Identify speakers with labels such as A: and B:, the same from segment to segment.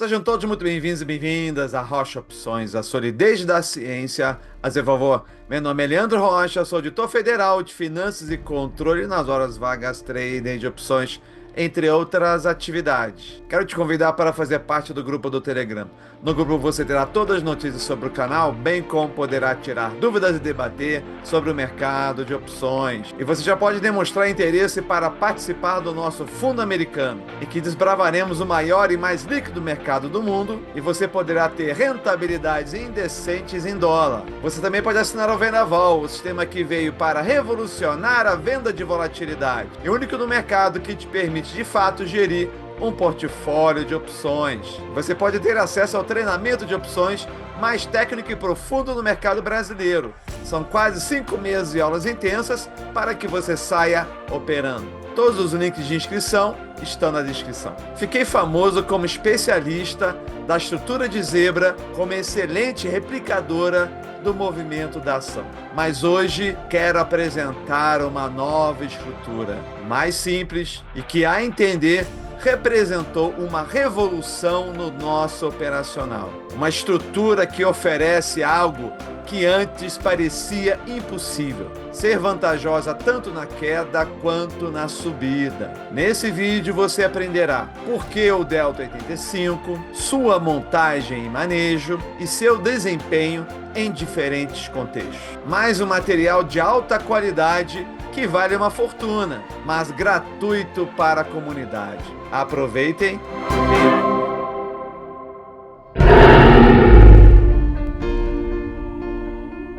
A: Sejam todos muito bem-vindos e bem-vindas a Rocha Opções, a solidez da ciência a seu favor. Meu nome é Leandro Rocha, sou auditor federal de Finanças e Controle nas horas vagas trading de opções, entre outras atividades. Quero te convidar para fazer parte do grupo do Telegram. No grupo você terá todas as notícias sobre o canal, bem como poderá tirar dúvidas e debater sobre o mercado de opções. E você já pode demonstrar interesse para participar do nosso fundo americano, em que desbravaremos o maior e mais líquido mercado do mundo, e você poderá ter rentabilidades indecentes em dólar. Você também pode assinar o Vendaval, o sistema que veio para revolucionar a venda de volatilidade, e o único no mercado que te permite de fato gerir um portfólio de opções. Você pode ter acesso ao treinamento de opções mais técnico e profundo no mercado brasileiro. São quase 5 meses de aulas intensas para que você saia operando. Todos os links de inscrição estão na descrição. Fiquei famoso como especialista da estrutura de zebra, como excelente replicadora do movimento da ação. Mas hoje quero apresentar uma nova estrutura, mais simples e que, a entender, representou uma revolução no nosso operacional. Uma estrutura que oferece algo que antes parecia impossível, ser vantajosa tanto na queda quanto na subida. Nesse vídeo você aprenderá por que o Delta 85, sua montagem e manejo e seu desempenho em diferentes contextos. Mais um material de alta qualidade que vale uma fortuna, mas gratuito para a comunidade. Aproveitem!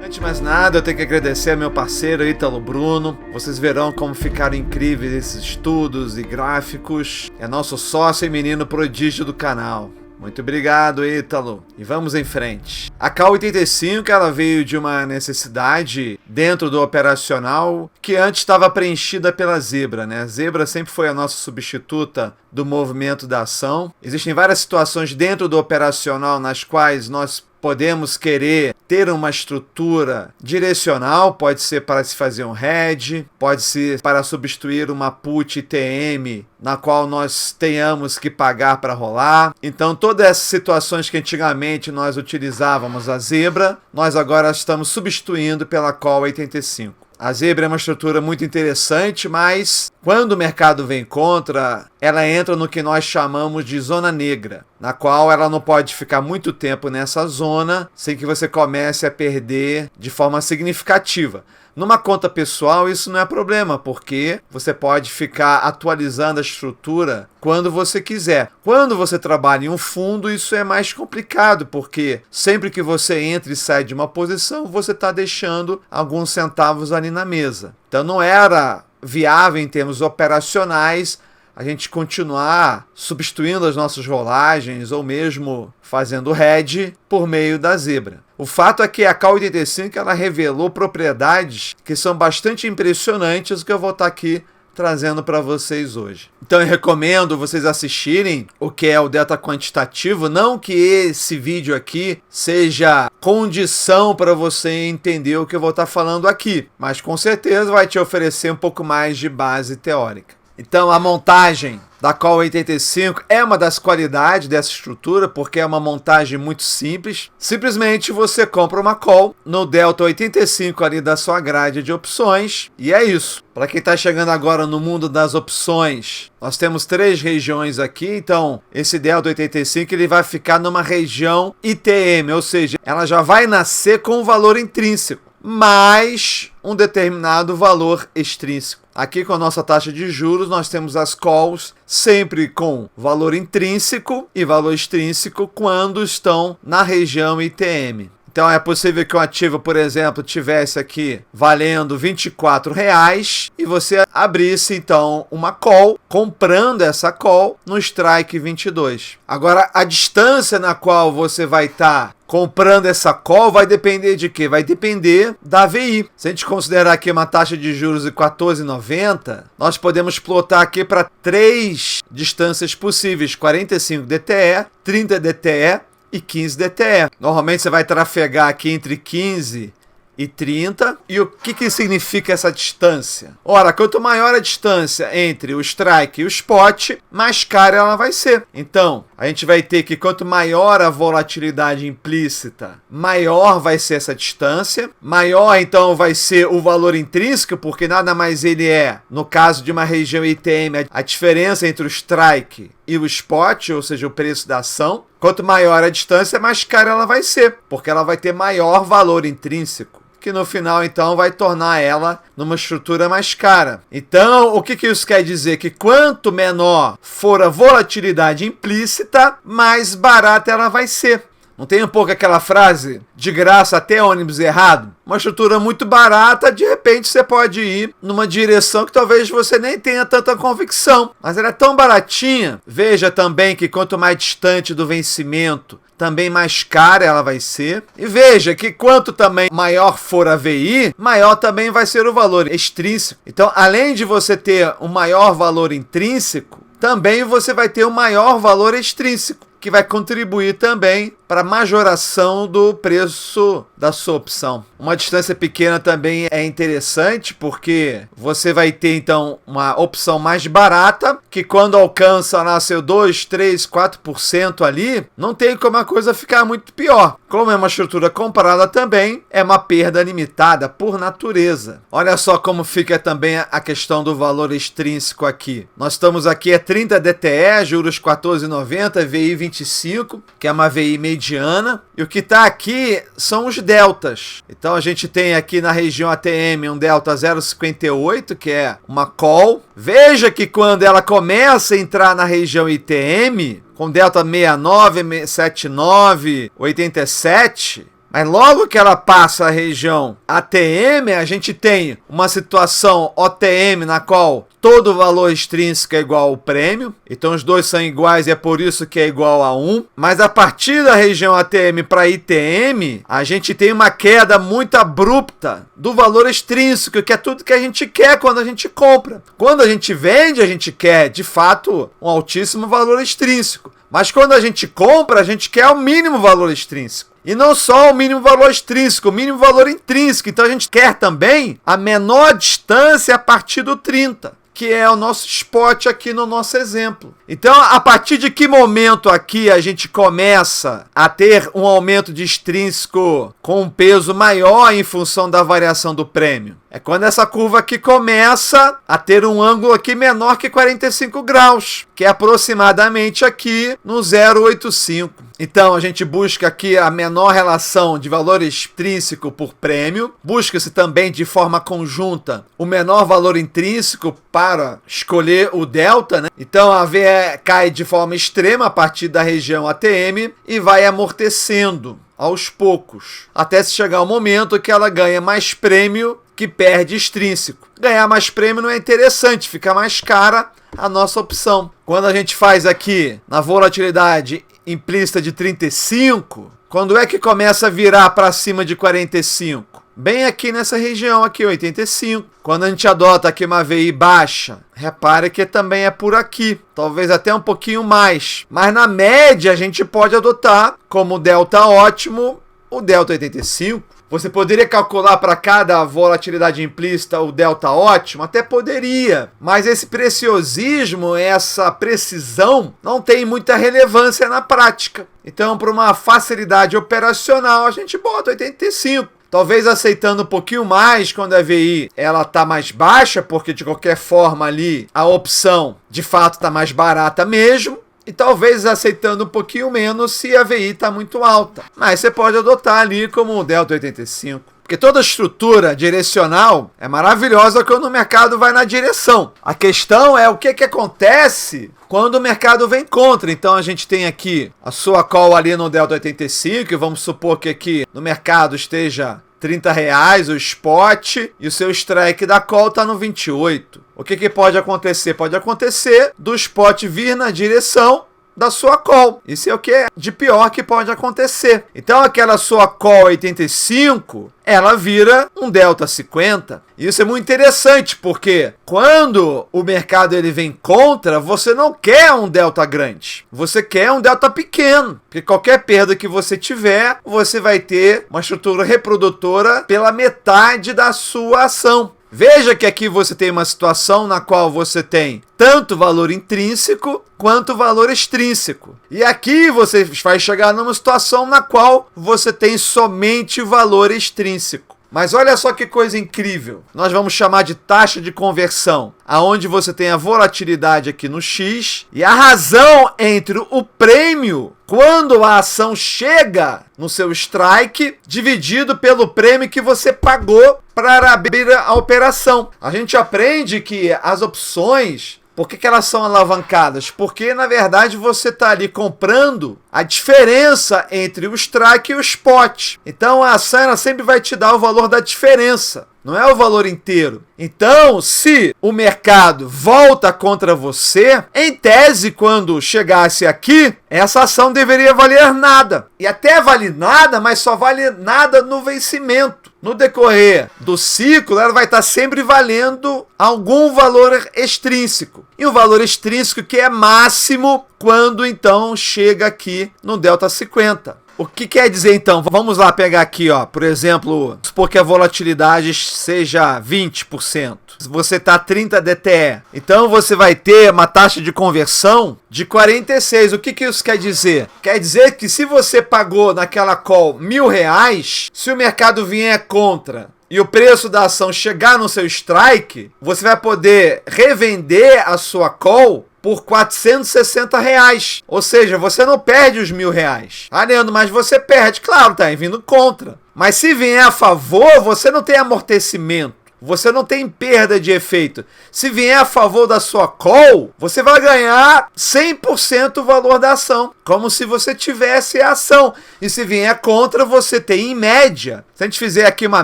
A: Antes de mais nada, eu tenho que agradecer ao meu parceiro Ítalo Bruno. Vocês verão como ficaram incríveis esses estudos e gráficos. É nosso sócio e menino prodígio do canal. Muito obrigado, Ítalo. E vamos em frente. A K85 ela veio de uma necessidade dentro do operacional que antes estava preenchida pela zebra, né? A zebra sempre foi a nossa substituta do movimento da ação. Existem várias situações dentro do operacional nas quais nós podemos querer ter uma estrutura direcional, pode ser para se fazer um hedge, pode ser para substituir uma put ITM na qual nós tenhamos que pagar para rolar. Então todas essas situações que antigamente nós utilizávamos a zebra, nós agora estamos substituindo pela Call 85. A zebra é uma estrutura muito interessante, mas quando o mercado vem contra, ela entra no que nós chamamos de zona negra, na qual ela não pode ficar muito tempo nessa zona sem que você comece a perder de forma significativa. Numa conta pessoal isso não é problema, porque você pode ficar atualizando a estrutura quando você quiser. Quando você trabalha em um fundo, isso é mais complicado, porque sempre que você entra e sai de uma posição, você está deixando alguns centavos ali na mesa. Então não era viável em termos operacionais a gente continuar substituindo as nossas rolagens ou mesmo fazendo hedge por meio da zebra. O fato é que a K85 ela revelou propriedades que são bastante impressionantes que eu vou estar aqui trazendo para vocês hoje. Então eu recomendo vocês assistirem o que é o Delta Quantitativo, não que esse vídeo aqui seja condição para você entender o que eu vou estar falando aqui, mas com certeza vai te oferecer um pouco mais de base teórica. Então a montagem da Call 85 é uma das qualidades dessa estrutura, porque é uma montagem muito simples. Simplesmente você compra uma call no Delta 85 ali da sua grade de opções e é isso. Para quem está chegando agora no mundo das opções, nós temos 3 regiões aqui, então esse Delta 85 ele vai ficar numa região ITM, ou seja, ela já vai nascer com um valor intrínseco, mais um determinado valor extrínseco. Aqui com a nossa taxa de juros, nós temos as calls sempre com valor intrínseco e valor extrínseco quando estão na região ITM. Então é possível que um ativo, por exemplo, tivesse aqui valendo R$24 e você abrisse então uma call, comprando essa call no strike 22. Agora a distância na qual você vai estar comprando essa call vai depender de quê? Vai depender da AVI. Se a gente considerar aqui uma taxa de juros de 14,90, nós podemos plotar aqui para 3 distâncias possíveis: 45 DTE, 30 DTE e 15 DTE. Normalmente você vai trafegar aqui entre 15 e 30. E o que significa essa distância? Ora, quanto maior a distância entre o strike e o spot, mais cara ela vai ser. Então, a gente vai ter que quanto maior a volatilidade implícita, maior vai ser essa distância. Maior, então, vai ser o valor intrínseco, porque nada mais ele é, no caso de uma região ITM, a diferença entre o strike e o spot, ou seja, o preço da ação. Quanto maior a distância, mais cara ela vai ser, porque ela vai ter maior valor intrínseco, que no final, então, vai tornar ela numa estrutura mais cara. Então, o que isso quer dizer? Que quanto menor for a volatilidade implícita, mais barata ela vai ser. Não tem um pouco aquela frase, de graça até ônibus errado? Uma estrutura muito barata, de repente você pode ir numa direção que talvez você nem tenha tanta convicção. Mas ela é tão baratinha. Veja também que quanto mais distante do vencimento, também mais cara ela vai ser. E veja que quanto também maior for a VI, maior também vai ser o valor extrínseco. Então, além de você ter um maior valor intrínseco, também você vai ter um maior valor extrínseco, que vai contribuir também para a majoração do preço da sua opção. Uma distância pequena também é interessante, porque você vai ter, então, uma opção mais barata, que quando alcança lá seu 2, 3, 4% ali, não tem como a coisa ficar muito pior. Como é uma estrutura comparada também, é uma perda limitada por natureza. Olha só como fica também a questão do valor extrínseco aqui. Nós estamos aqui a 30 DTE, juros 14,90, VI 25, que é uma VI mediana, e o que está aqui são os deltas. Então a gente tem aqui na região ATM um delta 0,58, que é uma call. Veja que quando ela começa a entrar na região ITM, com delta 69, 79, 87... mas logo que ela passa a região ATM, a gente tem uma situação OTM na qual todo o valor extrínseco é igual ao prêmio. Então os dois são iguais e é por isso que é igual a 1. Mas a partir da região ATM para ITM, a gente tem uma queda muito abrupta do valor extrínseco, que é tudo que a gente quer quando a gente compra. Quando a gente vende, a gente quer, de fato, um altíssimo valor extrínseco. Mas quando a gente compra, a gente quer o mínimo valor extrínseco. E não só o mínimo valor extrínseco, o mínimo valor intrínseco. Então a gente quer também a menor distância a partir do 30, que é o nosso spot aqui no nosso exemplo. Então, a partir de que momento aqui a gente começa a ter um aumento de extrínseco com um peso maior em função da variação do prêmio? É quando essa curva aqui começa a ter um ângulo aqui menor que 45 graus, que é aproximadamente aqui no 0,85. Então, a gente busca aqui a menor relação de valor extrínseco por prêmio. Busca-se também, de forma conjunta, o menor valor intrínseco para escolher o delta, né? Então, a VE cai de forma extrema a partir da região ATM e vai amortecendo aos poucos, até se chegar ao momento que ela ganha mais prêmio que perde extrínseco. Ganhar mais prêmio não é interessante, fica mais cara a nossa opção. Quando a gente faz aqui na volatilidade implícita de 35, quando é que começa a virar para cima de 45? Bem aqui nessa região aqui, 85. Quando a gente adota aqui uma VI baixa, repare que também é por aqui, talvez até um pouquinho mais. Mas na média a gente pode adotar como delta ótimo o delta 85. Você poderia calcular para cada volatilidade implícita o delta ótimo? Até poderia, mas esse preciosismo, essa precisão, não tem muita relevância na prática. Então, para uma facilidade operacional, a gente bota 85. Talvez aceitando um pouquinho mais quando a VI ela está mais baixa, porque de qualquer forma ali a opção de fato está mais barata mesmo. E talvez aceitando um pouquinho menos se a VI está muito alta. Mas você pode adotar ali como o delta 85. Porque toda estrutura direcional é maravilhosa quando o mercado vai na direção. A questão é o que acontece quando o mercado vem contra. Então a gente tem aqui a sua call ali no delta 85. E vamos supor que aqui no mercado esteja R$30 o spot e o seu strike da call está no 28. O que pode acontecer? Pode acontecer do spot vir na direção da sua call. Isso é o que é de pior que pode acontecer. Então aquela sua call 85, ela vira um delta 50. Isso é muito interessante, porque quando o mercado ele vem contra, você não quer um delta grande. Você quer um delta pequeno. Porque qualquer perda que você tiver, você vai ter uma estrutura reprodutora pela metade da sua ação. Veja que aqui você tem uma situação na qual você tem tanto valor intrínseco quanto valor extrínseco. E aqui você vai chegar numa situação na qual você tem somente valor extrínseco. Mas olha só que coisa incrível. Nós vamos chamar de taxa de conversão, aonde você tem a volatilidade aqui no X e a razão entre o prêmio quando a ação chega no seu strike, dividido pelo prêmio que você pagou para abrir a operação. A gente aprende que as opções, por que elas são alavancadas? Porque, na verdade, você está ali comprando a diferença entre o strike e o spot. Então, a ação ela sempre vai te dar o valor da diferença, não é o valor inteiro. Então, se o mercado volta contra você, em tese, quando chegasse aqui, essa ação deveria valer nada. E até vale nada, mas só vale nada no vencimento. No decorrer do ciclo, ela vai estar sempre valendo algum valor extrínseco. E o valor extrínseco que é máximo quando, então, chega aqui no delta 50. O que quer dizer, então? Vamos lá pegar aqui, ó, por exemplo, supor que a volatilidade seja 20%. Você está 30 DTE. Então, você vai ter uma taxa de conversão de 46. O que isso quer dizer? Quer dizer que se você pagou naquela call R$1.000, se o mercado vier contra e o preço da ação chegar no seu strike, você vai poder revender a sua call por R$460. Ou seja, você não perde os R$1.000. Ah, Leandro, mas você perde. Claro, tá vindo contra. Mas se vier a favor, você não tem amortecimento. Você não tem perda de efeito. Se vier a favor da sua call, você vai ganhar 100% o valor da ação, como se você tivesse a ação. E se vier contra, você tem em média. Se a gente fizer aqui uma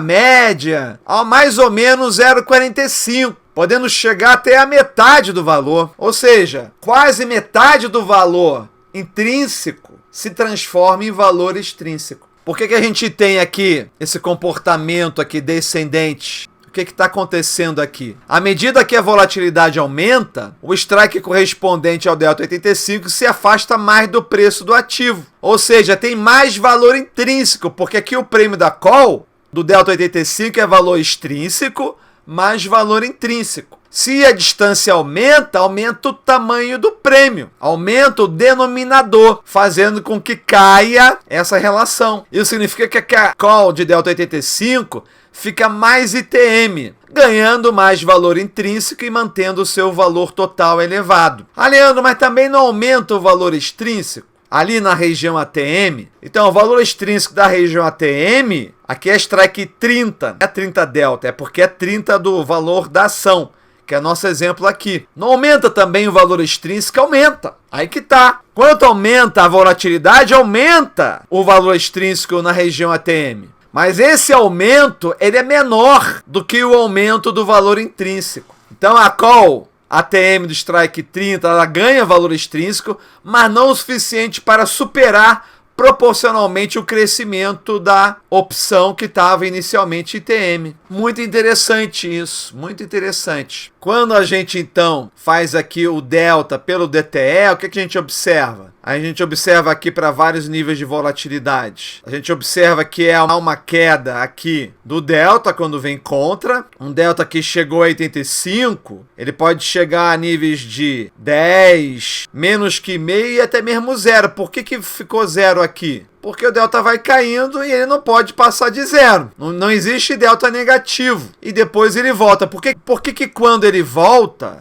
A: média, mais ou menos 0,45. Podendo chegar até a metade do valor. Ou seja, quase metade do valor intrínseco se transforma em valor extrínseco. Por que a gente tem aqui esse comportamento aqui descendente? O que está acontecendo aqui? À medida que a volatilidade aumenta, o strike correspondente ao delta 85 se afasta mais do preço do ativo. Ou seja, tem mais valor intrínseco, porque aqui o prêmio da call do delta 85 é valor extrínseco mais valor intrínseco. Se a distância aumenta, aumenta o tamanho do prêmio, aumenta o denominador, fazendo com que caia essa relação. Isso significa que a call de delta 85 fica mais ITM, ganhando mais valor intrínseco e mantendo o seu valor total elevado. Ah, Leandro, mas também não aumenta o valor extrínseco? Ali na região ATM, então o valor extrínseco da região ATM, aqui é strike 30, não é 30 delta, é porque é 30 do valor da ação, que é nosso exemplo aqui. Não aumenta também o valor extrínseco? Aumenta. Aí que tá. Quanto aumenta a volatilidade, aumenta o valor extrínseco na região ATM. Mas esse aumento, ele é menor do que o aumento do valor intrínseco. Então a call ATM do strike 30, ela ganha valor extrínseco, mas não o suficiente para superar proporcionalmente o crescimento da opção que estava inicialmente ITM. Muito interessante isso, muito interessante. Quando a gente então faz aqui o delta pelo DTE, o que a gente observa? A gente observa aqui para vários níveis de volatilidade. A gente observa que há uma queda aqui do delta quando vem contra. Um delta que chegou a 85, ele pode chegar a níveis de 10, menos que meio e até mesmo zero. Por que ficou zero aqui? Porque o delta vai caindo e ele não pode passar de zero. Não existe delta negativo. E depois ele volta. Por que quando ele volta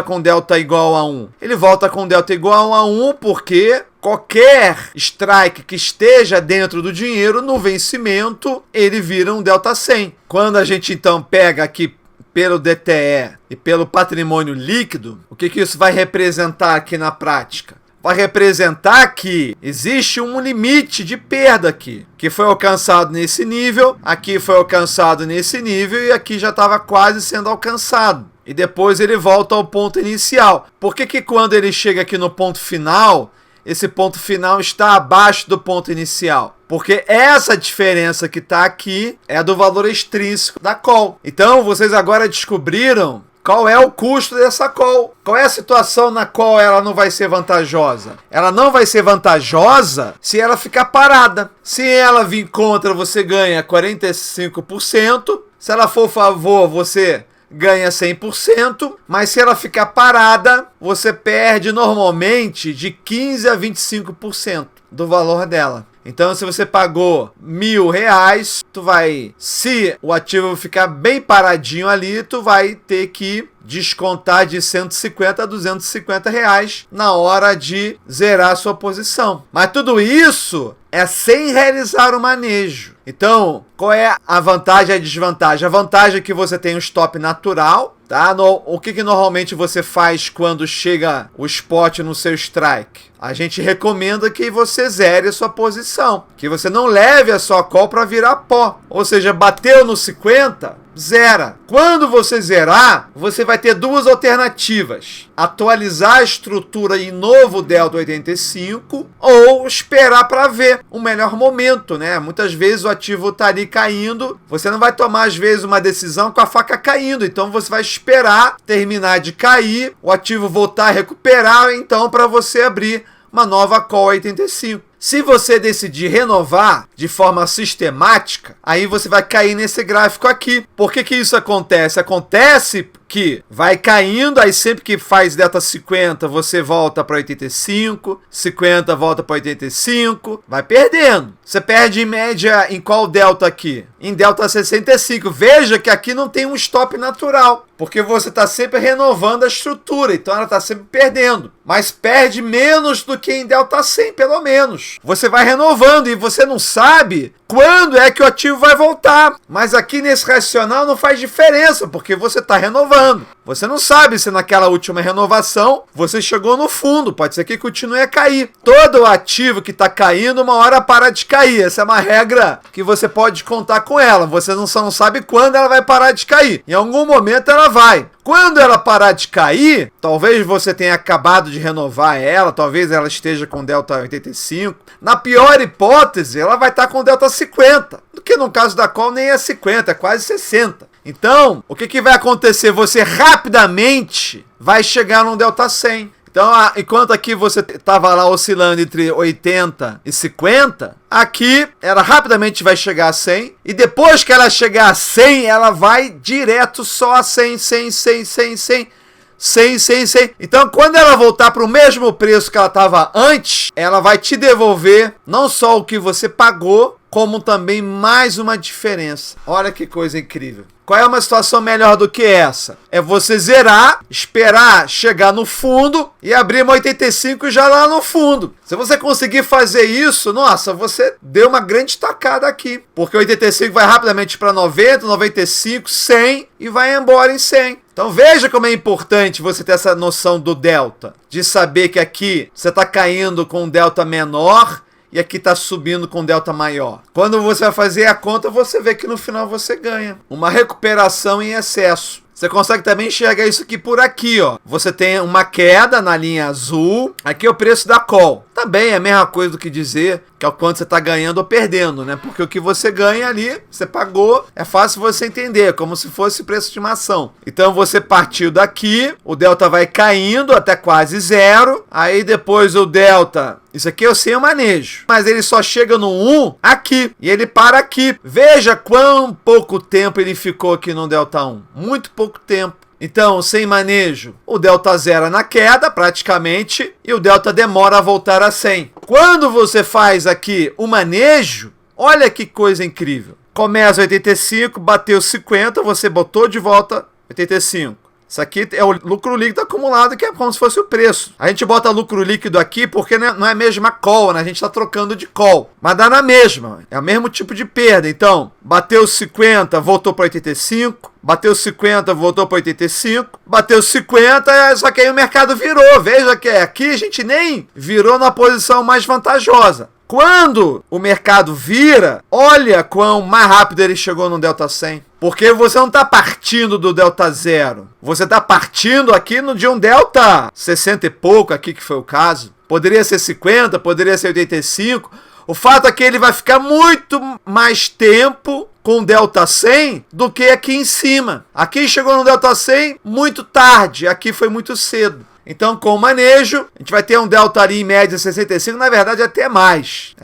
A: com delta igual a 1? Ele volta com delta igual a 1 porque qualquer strike que esteja dentro do dinheiro, no vencimento, ele vira um delta 100. Quando a gente então pega aqui pelo DTE e pelo patrimônio líquido, o que isso vai representar aqui na prática? Vai representar que existe um limite de perda aqui, que foi alcançado nesse nível, aqui foi alcançado nesse nível e aqui já estava quase sendo alcançado. E depois ele volta ao ponto inicial. Por que quando ele chega aqui no ponto final, esse ponto final está abaixo do ponto inicial. Porque essa diferença que está aqui é do valor extrínseco da call. Então, vocês agora descobriram qual é o custo dessa call. Qual é a situação na qual ela não vai ser vantajosa? Ela não vai ser vantajosa se ela ficar parada. Se ela vir contra, você ganha 45%. Se ela for a favor, você ganha 100%, mas se ela ficar parada, você perde normalmente de 15% a 25% do valor dela. Então, se você pagou R$1.000, se o ativo ficar bem paradinho ali, tu vai ter que descontar de 150 a R$250 na hora de zerar a sua posição. Mas tudo isso é sem realizar o manejo. Então, qual é a vantagem e a desvantagem? A vantagem é que você tem um stop natural, tá? O que normalmente você faz quando chega o spot no seu strike? A gente recomenda que você zere a sua posição, que você não leve a sua call para virar pó. Ou seja, bateu no 50, zera. Quando você zerar, você vai ter duas alternativas: atualizar a estrutura em novo Delta 85 ou esperar para ver o melhor momento, né? Muitas vezes o ativo tá ali caindo, você não vai tomar às vezes uma decisão com a faca caindo, então você vai esperar terminar de cair, o ativo voltar a recuperar, então para você abrir uma nova call 85. Se você decidir renovar de forma sistemática, aí você vai cair nesse gráfico aqui. Por que isso acontece? Acontece que vai caindo, aí sempre que faz delta 50, você volta para 85, 50 volta para 85, vai perdendo. Você perde em média em qual delta aqui? Em delta 65. Veja que aqui não tem um stop natural, porque você está sempre renovando a estrutura, então ela está sempre perdendo. Mas perde menos do que em delta 100, pelo menos. Você vai renovando e você não sabe quando é que o ativo vai voltar. Mas aqui nesse racional não faz diferença, porque você está renovando. Você não sabe se naquela última renovação você chegou no fundo. Pode ser que continue a cair. Todo ativo que está caindo, uma hora para de cair. Essa é uma regra que você pode contar com ela. Você não sabe quando ela vai parar de cair. Em algum momento ela vai. Quando ela parar de cair, talvez você tenha acabado de renovar ela, talvez ela esteja com delta 85. Na pior hipótese, ela vai estar com delta 50, do que no caso da call nem é 50, é quase 60. Então, o que vai acontecer? Você rapidamente vai chegar num delta 100. Então, enquanto aqui você estava lá oscilando entre 80 e 50, aqui ela rapidamente vai chegar a 100. E depois que ela chegar a 100, ela vai direto só a 100, 100, 100, 100, 100. 100, 100, 100. Então, quando ela voltar para o mesmo preço que ela estava antes, ela vai te devolver não só o que você pagou, como também mais uma diferença. Olha que coisa incrível. Qual é uma situação melhor do que essa? É você zerar, esperar chegar no fundo e abrir uma 85 já lá no fundo. Se você conseguir fazer isso, nossa, você deu uma grande tacada aqui. Porque o 85 vai rapidamente para 90, 95, 100 e vai embora em 100. Então veja como é importante você ter essa noção do delta. De saber que aqui você está caindo com um delta menor e aqui está subindo com delta maior. Quando você vai fazer a conta, você vê que no final você ganha uma recuperação em excesso. Você consegue também enxergar isso aqui por aqui, ó. Você tem uma queda na linha azul. Aqui é o preço da call. Também é a mesma coisa do que dizer que é o quanto você está ganhando ou perdendo, né? Porque o que você ganha ali, você pagou, é fácil você entender, como se fosse preço de uma ação. Então você partiu daqui, o delta vai caindo até quase zero. Aí depois o delta, isso aqui eu sei o manejo, mas ele só chega no 1 aqui e ele para aqui. Veja quão pouco tempo ele ficou aqui no delta 1. Muito pouco tempo. Então, sem manejo, o delta zera na queda, praticamente, e o delta demora a voltar a 100. Quando você faz aqui o manejo, olha que coisa incrível. Começa 85, bateu 50, você botou de volta 85. Isso aqui é o lucro líquido acumulado, que é como se fosse o preço. A gente bota lucro líquido aqui porque não é a mesma call, né? A gente está trocando de call. Mas dá na mesma. É o mesmo tipo de perda. Então, bateu 50, voltou para 85. Bateu 50, voltou para 85. Bateu 50, só que aí o mercado virou. Veja que aqui a gente nem virou na posição mais vantajosa. Quando o mercado vira, olha quão mais rápido ele chegou no delta 100. Porque você não está partindo do delta 0. Você está partindo aqui de um delta 60 e pouco, aqui que foi o caso. Poderia ser 50, poderia ser 85. O fato é que ele vai ficar muito mais tempo com o delta 100 do que aqui em cima. Aqui chegou no delta 100 muito tarde, aqui foi muito cedo. Então, com o manejo, a gente vai ter um delta ali em média 65, na verdade até mais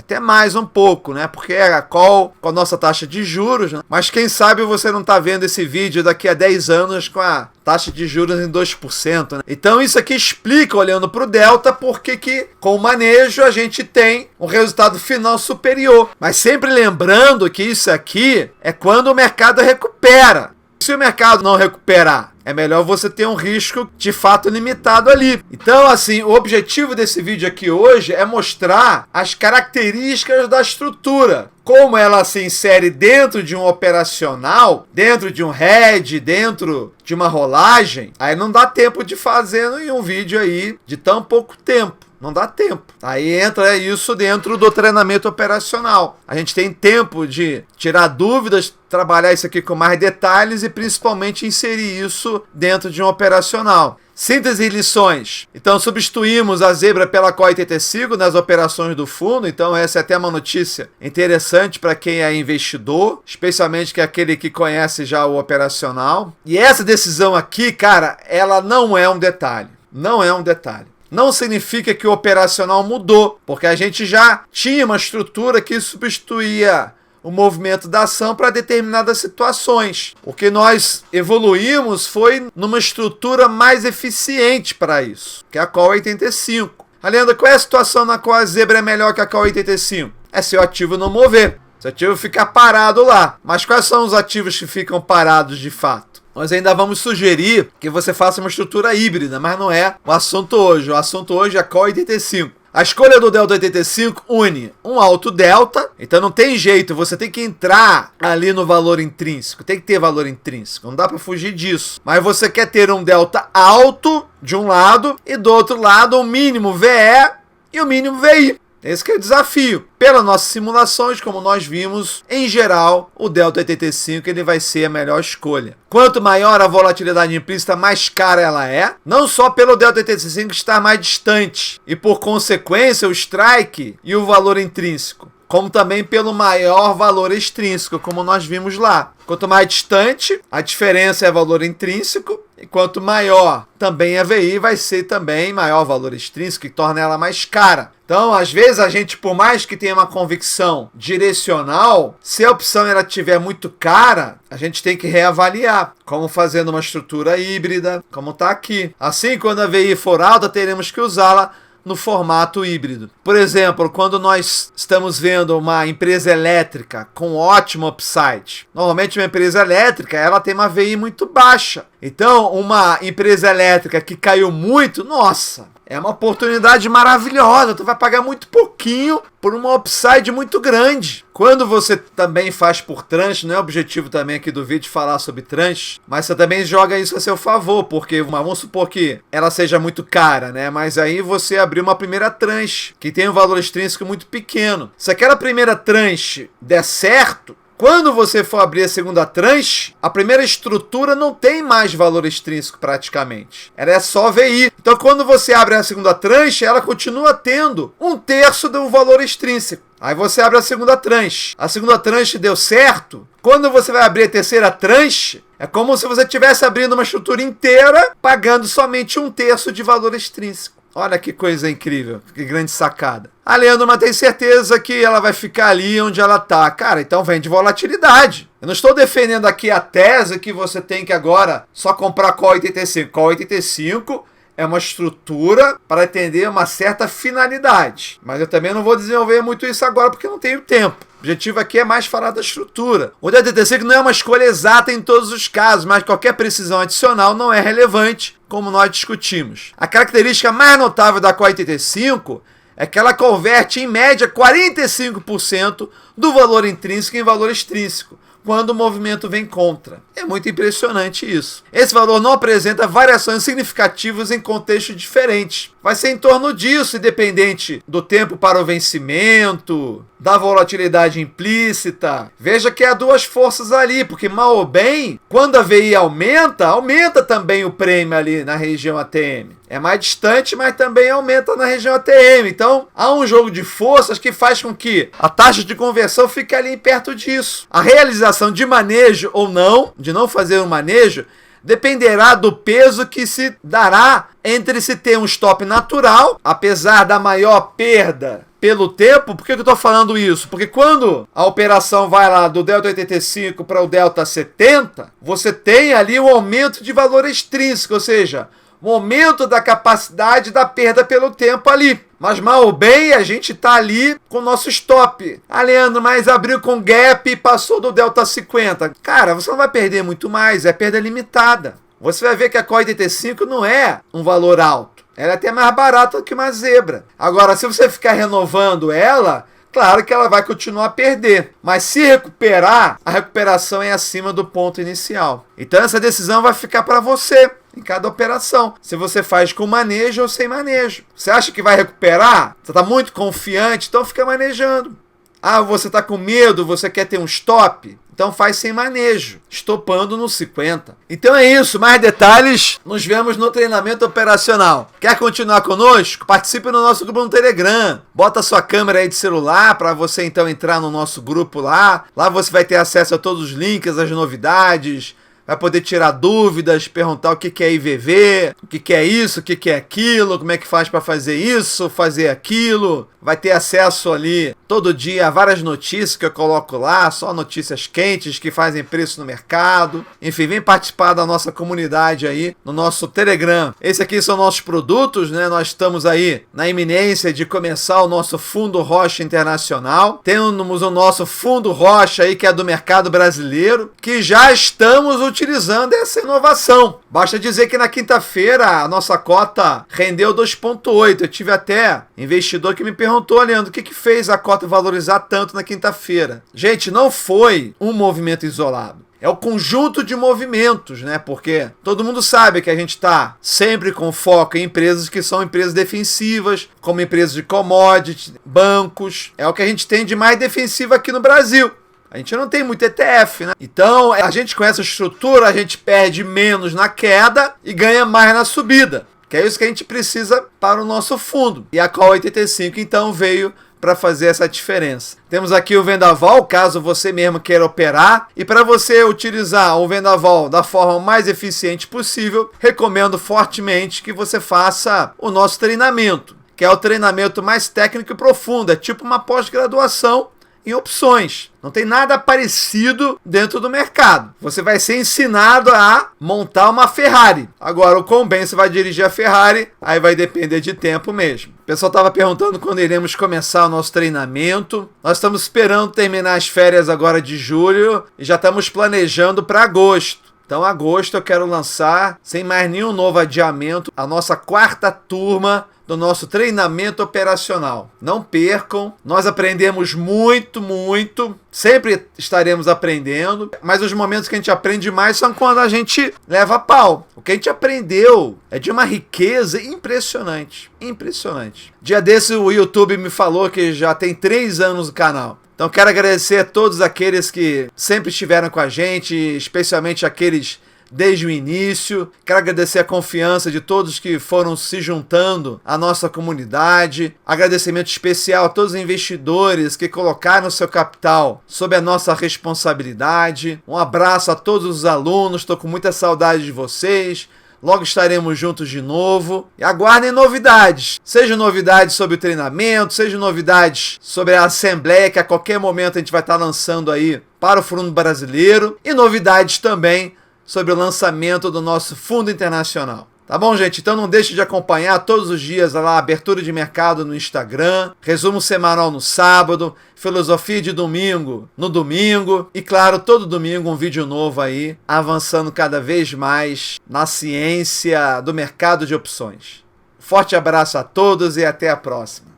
A: um pouco, né? Porque é a call com a nossa taxa de juros, né? Mas quem sabe você não está vendo esse vídeo daqui a 10 anos com a taxa de juros em 2%, né? Então isso aqui explica, olhando para o delta, porque que com o manejo a gente tem um resultado final superior. Mas sempre lembrando que isso aqui é quando o mercado recupera. Se o mercado não recuperar, é melhor você ter um risco de fato limitado ali. Então, assim, o objetivo desse vídeo aqui hoje é mostrar as características da estrutura. Como ela se insere dentro de um operacional, dentro de um hedge, dentro de uma rolagem. Aí não dá tempo de fazer em um vídeo aí de tão pouco tempo. Não dá tempo. Aí entra isso dentro do treinamento operacional. A gente tem tempo de tirar dúvidas, trabalhar isso aqui com mais detalhes e principalmente inserir isso dentro de um operacional. Síntese e lições. Então substituímos a zebra pela call 85 nas operações do fundo. Então essa é até uma notícia interessante para quem é investidor, especialmente que é aquele que conhece já o operacional. E essa decisão aqui, cara, ela não é um detalhe. Não é um detalhe. Não significa que o operacional mudou, porque a gente já tinha uma estrutura que substituía o movimento da ação para determinadas situações. O que nós evoluímos foi numa estrutura mais eficiente para isso, que é a call 85. Aliando, qual é a situação na qual a zebra é melhor que a call 85? É se o ativo não mover, se o ativo ficar parado lá. Mas quais são os ativos que ficam parados de fato? Nós ainda vamos sugerir que você faça uma estrutura híbrida, mas não é o assunto hoje. O assunto hoje é a call 85. A escolha do delta 85 une um alto delta, então não tem jeito, você tem que entrar ali no valor intrínseco, tem que ter valor intrínseco, não dá para fugir disso. Mas você quer ter um delta alto de um lado e do outro lado o mínimo VE e o mínimo VI. Esse que é o desafio. Pelas nossas simulações, como nós vimos, em geral, o delta 85 ele vai ser a melhor escolha. Quanto maior a volatilidade implícita, mais cara ela é. Não só pelo delta 85 estar mais distante e, por consequência, o strike e o valor intrínseco, como também pelo maior valor extrínseco, como nós vimos lá. Quanto mais distante, a diferença é valor intrínseco, e quanto maior também a VI, vai ser também maior valor extrínseco, que torna ela mais cara. Então, às vezes, a gente, por mais que tenha uma convicção direcional, se a opção ela estiver muito cara, a gente tem que reavaliar, como fazendo uma estrutura híbrida, como está aqui. Assim, quando a VI for alta, teremos que usá-la no formato híbrido. Por exemplo, quando nós estamos vendo uma empresa elétrica com ótimo upside, normalmente uma empresa elétrica ela tem uma VI muito baixa. Então, uma empresa elétrica que caiu muito, nossa, é uma oportunidade maravilhosa. Tu vai pagar muito pouquinho por uma upside muito grande. Quando você também faz por tranche, não é objetivo também aqui do vídeo falar sobre tranche, mas você também joga isso a seu favor, porque vamos supor que ela seja muito cara, né? Mas aí você abriu uma primeira tranche, que tem um valor extrínseco muito pequeno. Se aquela primeira tranche der certo, quando você for abrir a segunda tranche, a primeira estrutura não tem mais valor extrínseco praticamente. Ela é só VI. Então, quando você abre a segunda tranche, ela continua tendo 1/3 do valor extrínseco. Aí você abre a segunda tranche. A segunda tranche deu certo. Quando você vai abrir a terceira tranche, é como se você estivesse abrindo uma estrutura inteira, pagando somente 1/3 de valor extrínseco. Olha que coisa incrível, que grande sacada. A Leandro, mas tem certeza que ela vai ficar ali onde ela tá. Cara, então vem de volatilidade. Eu não estou defendendo aqui a tese que você tem que agora só comprar call 85. Call 85 é uma estrutura para atender uma certa finalidade. Mas eu também não vou desenvolver muito isso agora porque não tenho tempo. O objetivo aqui é mais falar da estrutura. O DTC não é uma escolha exata em todos os casos, mas qualquer precisão adicional não é relevante, como nós discutimos. A característica mais notável da call 85 é que ela converte em média 45% do valor intrínseco em valor extrínseco, quando o movimento vem contra. É muito impressionante isso. Esse valor não apresenta variações significativas em contextos diferentes. vai ser em torno disso, independente do tempo para o vencimento, da volatilidade implícita. Veja que há duas forças ali, porque mal ou bem, quando a VI aumenta, aumenta também o prêmio ali na região ATM. É mais distante, mas também aumenta na região ATM. Então, há um jogo de forças que faz com que a taxa de conversão fique ali perto disso. A realização de manejo ou não, de não fazer um manejo, dependerá do peso que se dará entre se ter um stop natural, apesar da maior perda pelo tempo. Por que eu estou falando isso? Porque quando a operação vai lá do delta 85 para o delta 70, você tem ali um aumento de valor extrínseco, ou seja, um aumento da capacidade da perda pelo tempo ali. Mas mal ou bem, a gente está ali com o nosso stop. Ah, Leandro, mas abriu com gap e passou do delta 50. Cara, você não vai perder muito mais, é perda limitada. Você vai ver que a Core 85 não é um valor alto. Ela é até mais barata que uma zebra. Agora, se você ficar renovando ela, claro que ela vai continuar a perder. Mas se recuperar, a recuperação é acima do ponto inicial. Então essa decisão vai ficar para você em cada operação. Se você faz com manejo ou sem manejo. Você acha que vai recuperar? Você está muito confiante, então fica manejando. Ah, você está com medo, você quer ter um stop? Então faz sem manejo, estopando no 50. Então é isso, mais detalhes, nos vemos no treinamento operacional. Quer continuar conosco? Participe no nosso grupo no Telegram. Bota sua câmera aí de celular para você então entrar no nosso grupo lá. Lá você vai ter acesso a todos os links, as novidades, vai poder tirar dúvidas, perguntar o que é IVV, o que é isso, o que é aquilo, como é que faz para fazer isso, fazer aquilo. Vai ter acesso ali todo dia a várias notícias que eu coloco lá, só notícias quentes que fazem preço no mercado. Enfim, vem participar da nossa comunidade aí no nosso Telegram. Esse aqui são nossos produtos, né? Nós estamos aí na iminência de começar o nosso Fundo Rocha Internacional. Temos o nosso Fundo Rocha aí, que é do mercado brasileiro, que já estamos utilizando essa inovação. Basta dizer que na quinta-feira a nossa cota rendeu 2,8. Eu tive até investidor que me perguntou, Leandro, o que fez a cota valorizar tanto na quinta-feira? Gente, não foi um movimento isolado. É o conjunto de movimentos, né? Porque todo mundo sabe que a gente está sempre com foco em empresas que são empresas defensivas, como empresas de commodity, bancos. É o que a gente tem de mais defensivo aqui no Brasil. A gente não tem muito ETF, né? Então, a gente com essa estrutura, a gente perde menos na queda e ganha mais na subida. Que é isso que a gente precisa para o nosso fundo. E a Call 85, então, veio para fazer essa diferença. Temos aqui o vendaval, caso você mesmo queira operar. E para você utilizar o vendaval da forma mais eficiente possível, recomendo fortemente que você faça o nosso treinamento, que é o treinamento mais técnico e profundo. É tipo uma pós-graduação em opções. Não tem nada parecido dentro do mercado. Você vai ser ensinado a montar uma Ferrari. Agora, o quão bem você vai dirigir a Ferrari, aí vai depender de tempo mesmo. O pessoal estava perguntando quando iremos começar o nosso treinamento. Nós estamos esperando terminar as férias agora de julho e já estamos planejando para agosto. Então, agosto eu quero lançar, sem mais nenhum novo adiamento, a nossa 4ª turma do nosso treinamento operacional. Não percam, nós aprendemos muito, sempre estaremos aprendendo, mas os momentos que a gente aprende mais são quando a gente leva pau. O que a gente aprendeu é de uma riqueza impressionante, impressionante. Dia desse o YouTube me falou que já tem 3 anos o canal. Então quero agradecer a todos aqueles que sempre estiveram com a gente, especialmente aqueles desde o início. Quero agradecer a confiança de todos que foram se juntando à nossa comunidade. Agradecimento especial a todos os investidores que colocaram seu capital sob a nossa responsabilidade. Um abraço a todos os alunos, estou com muita saudade de vocês. Logo estaremos juntos de novo. E aguardem novidades. Seja novidades sobre o treinamento, seja novidades sobre a assembleia, que a qualquer momento a gente vai estar lançando aí para o Fundo Brasileiro. E novidades também sobre o lançamento do nosso Fundo Internacional. Tá bom, gente? Então não deixe de acompanhar todos os dias lá a abertura de mercado no Instagram, resumo semanal no sábado, filosofia de domingo no domingo e, claro, todo domingo um vídeo novo aí, avançando cada vez mais na ciência do mercado de opções. Forte abraço a todos e até a próxima.